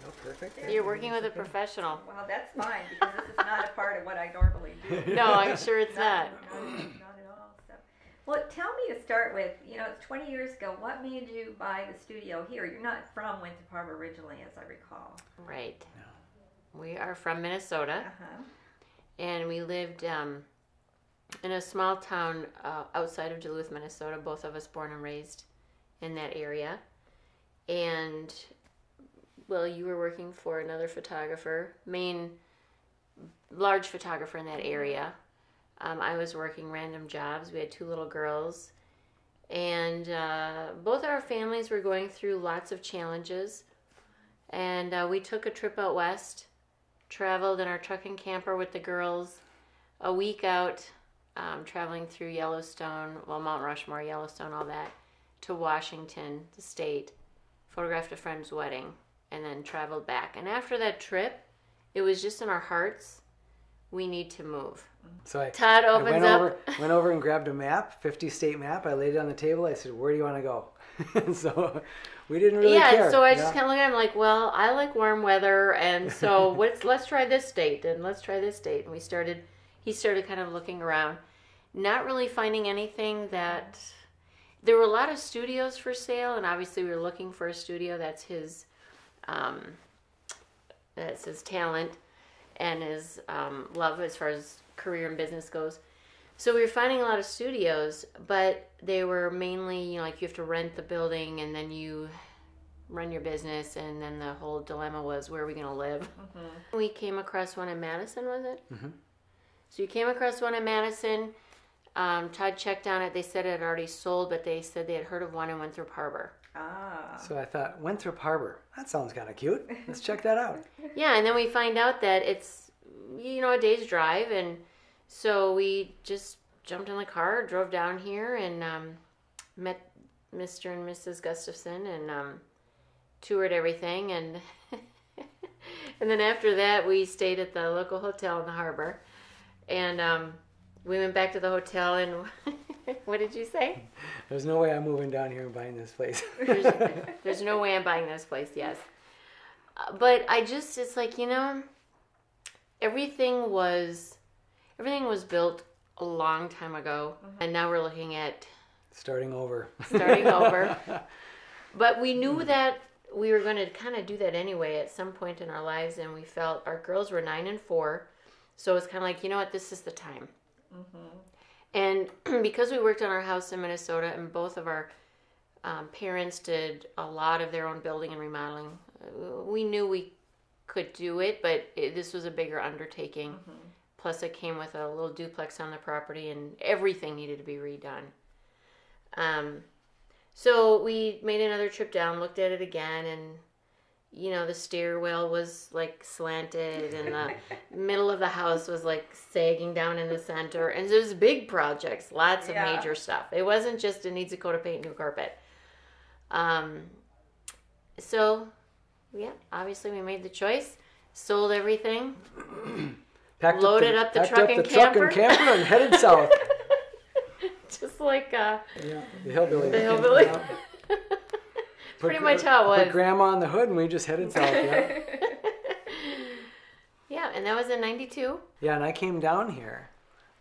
go. Perfect. You're working with a professional. Well, that's fine, because this is not a part of what I normally do. No, I'm sure it's not. Not at all. So, well, tell me to start with, it's 20 years ago. What made you buy the studio here? You're not from Winthrop Harbor originally, as I recall. Right. No. We are from Minnesota. Uh-huh. And we lived in a small town outside of Duluth, Minnesota. Both of us born and raised in that area. And, well, you were working for another photographer, large photographer in that area. I was working random jobs. We had 2 little girls. And both our families were going through lots of challenges. And we took a trip out west, traveled in our truck and camper with the girls a week out, traveling through Yellowstone, Mount Rushmore, Yellowstone, all that, to Washington, the state, photographed a friend's wedding, and then traveled back. And after that trip, it was just in our hearts, we need to move. So Todd opens went over and grabbed a map, 50-state map. I laid it on the table. I said, "Where do you want to go?" And so we didn't really care. Yeah, so I just kind of looked at him like, well, I like warm weather, and so let's try this state, and let's try this state. And he started kind of looking around, not really finding anything that, there were a lot of studios for sale, and obviously we were looking for a studio. That's his talent and his love as far as career and business goes. So we were finding a lot of studios, but they were mainly, like you have to rent the building and then you run your business, and then the whole dilemma was, where are we going to live? Mm-hmm. We came across one in Madison, was it? Mm-hmm. So you came across one in Madison. Todd checked on it. They said it had already sold, but they said they had heard of one in Winthrop Harbor. Ah. So I thought, Winthrop Harbor, that sounds kind of cute. Let's check that out. Yeah, and then we find out that it's, a day's drive, and so we just jumped in the car, drove down here, and met Mr. and Mrs. Gustafson, and toured everything, and and then after that, we stayed at the local hotel in the harbor, and we went back to the hotel, and what did you say? There's no way I'm moving down here and buying this place. There's no way I'm buying this place, yes. But it's like, everything was built a long time ago, and now we're looking at starting over. But we knew that we were going to kind of do that anyway at some point in our lives, and we felt our girls were 9 and 4, so it's kind of like, you know what, this is the time. Mm-hmm. And because we worked on our house in Minnesota, and both of our parents did a lot of their own building and remodeling, we knew we could do it, but this was a bigger undertaking. Mm-hmm. Plus, it came with a little duplex on the property, and everything needed to be redone. So we made another trip down, looked at it again, and the stairwell was like slanted, and the middle of the house was like sagging down in the center. And there's big projects, lots of major stuff. It wasn't just it needs a coat of paint, new carpet. So, yeah, obviously we made the choice, sold everything, loaded up the truck and camper, and headed south. Just like the hillbilly. The hillbilly. Pretty much how it was. Put grandma on the hood, and we just headed south. Yeah. Yeah, and that was in '92. Yeah, and I came down here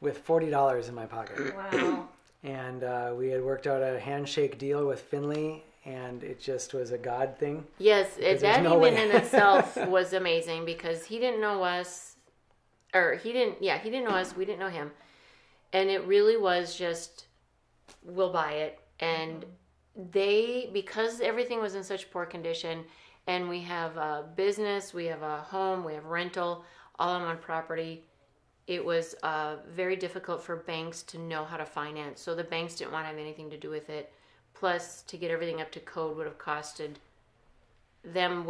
with $40 in my pocket. Wow. And we had worked out a handshake deal with Finley, and it just was a God thing. Yes, that no even in itself was amazing, because he didn't know us, he didn't know us, we didn't know him. And it really was just, we'll buy it. And because everything was in such poor condition, and we have a business, we have a home, we have rental, all on one property, it was very difficult for banks to know how to finance. So the banks didn't want to have anything to do with it. Plus, to get everything up to code would have costed them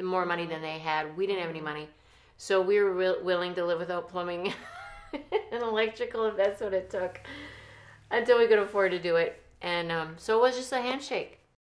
more money than they had. We didn't have any money. So we were willing to live without plumbing and electrical, if that's what it took, until we could afford to do it. And so it was just a handshake.